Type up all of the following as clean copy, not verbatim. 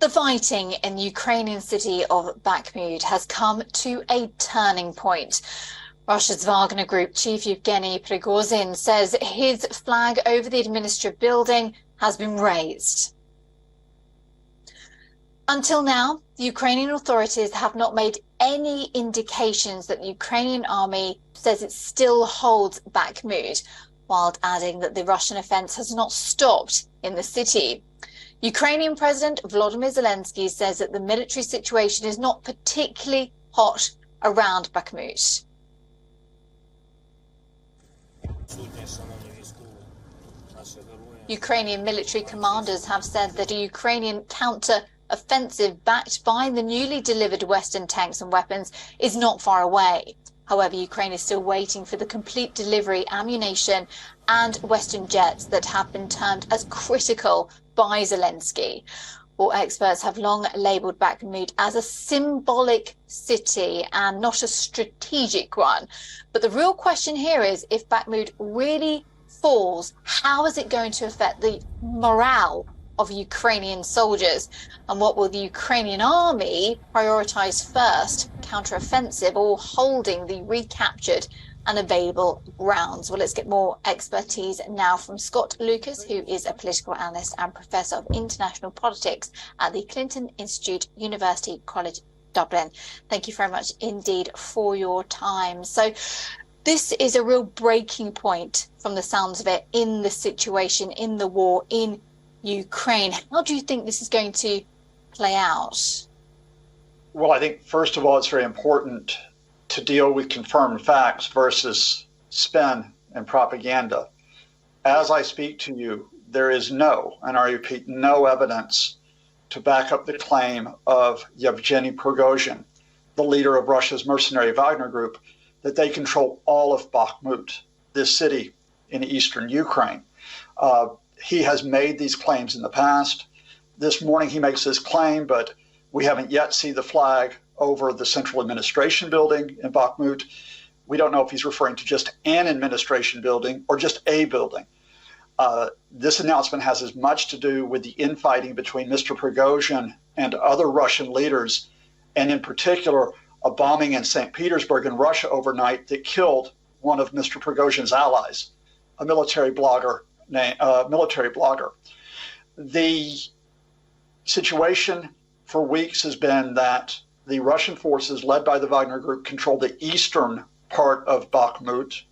The fighting in the Ukrainian city of Bakhmut has come to a turning point. Russia's Wagner Group chief Yevgeny Prigozhin says his flag over the administrative building has been raised. Until now, the Ukrainian authorities have not made any indications that the Ukrainian army says it still holds Bakhmut, while adding that the Russian offense has not stopped in the city. Ukrainian President Volodymyr Zelensky says that the military situation is not particularly hot around Bakhmut. Ukrainian military commanders have said that a Ukrainian counter-offensive backed by the newly delivered Western tanks and weapons is not far away. However, Ukraine is still waiting for the complete delivery, ammunition and Western jets that have been termed as critical by Zelensky. All experts have long labelled Bakhmut as a symbolic city and not a strategic one. But the real question here is, if Bakhmut really falls, how is it going to affect the morale of Ukrainian soldiers? And what will the Ukrainian army prioritise first, counter-offensive or holding the recaptured and available grounds? Well, let's get more expertise now from Scott Lucas, who is a political analyst and professor of international politics at the Clinton Institute, University College Dublin. Thank you very much indeed for your time. So this is a real breaking point from the sounds of it in the situation, in the war in Ukraine. How do you think this is going to play out? Well, I think, first of all, it's very important to deal with confirmed facts versus spin and propaganda. As I speak to you, there is no, and I repeat, no evidence to back up the claim of Yevgeny Prigozhin, the leader of Russia's mercenary Wagner Group, that they control all of Bakhmut, this city in eastern Ukraine. He has made these claims in the past. This morning he makes this claim, but we haven't yet seen the flag over the central administration building in Bakhmut. We don't know if he's referring to just an administration building or just a building. This announcement has as much to do with the infighting between Mr. Prigozhin and other Russian leaders, and in particular, a bombing in St. Petersburg in Russia overnight that killed one of Mr. Prigozhin's allies, a military blogger. The situation for weeks has been that the Russian forces led by the Wagner Group controlled the eastern part of Bakhmut,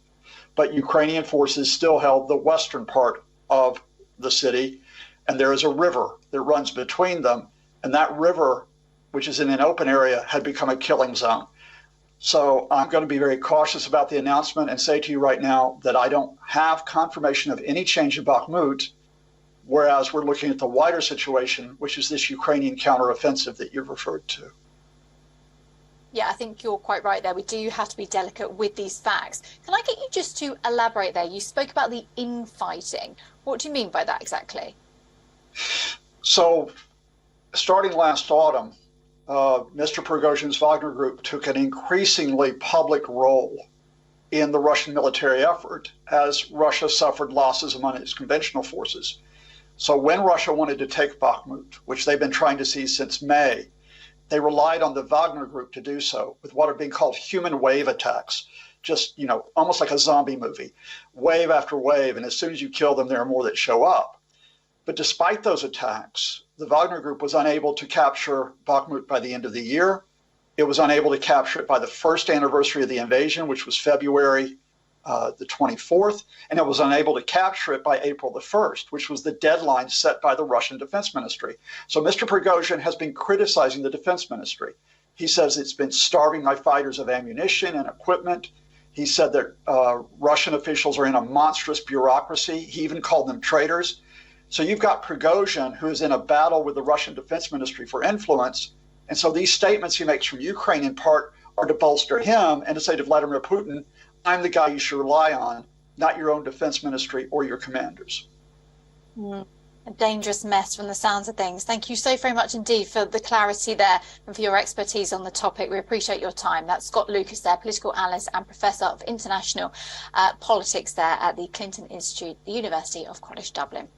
but Ukrainian forces still held the western part of the city, and there is a river that runs between them, and that river, which is in an open area, had become a killing zone. So I'm going to be very cautious about the announcement and say to you right now that I don't have confirmation of any change in Bakhmut, whereas we're looking at the wider situation, which is this Ukrainian counteroffensive that you've referred to. Yeah, I think you're quite right there. We do have to be delicate with these facts. Can I get you just to elaborate there? You spoke about the infighting. What do you mean by that exactly? So starting last autumn, Mr. Prigozhin's Wagner Group took an increasingly public role in the Russian military effort as Russia suffered losses among its conventional forces. So when Russia wanted to take Bakhmut, which they've been trying to seize since May, they relied on the Wagner Group to do so with what are being called human wave attacks, just, almost like a zombie movie, wave after wave. And as soon as you kill them, there are more that show up. But despite those attacks, the Wagner Group was unable to capture Bakhmut by the end of the year. It was unable to capture it by the first anniversary of the invasion, which was February the 24th, and it was unable to capture it by April the 1st, which was the deadline set by the Russian Defense Ministry. So Mr. Prigozhin has been criticizing the Defense Ministry. He says it's been starving my fighters of ammunition and equipment. He said that Russian officials are in a monstrous bureaucracy. He even called them traitors. So you've got Prigozhin, who is in a battle with the Russian Defense Ministry for influence. And so these statements he makes from Ukraine, in part, are to bolster him and to say to Vladimir Putin, I'm the guy you should rely on, not your own defense ministry or your commanders. A dangerous mess from the sounds of things. Thank you so very much indeed for the clarity there and for your expertise on the topic. We appreciate your time. That's Scott Lucas there, political analyst and professor of international politics there at the Clinton Institute, the University of College Dublin.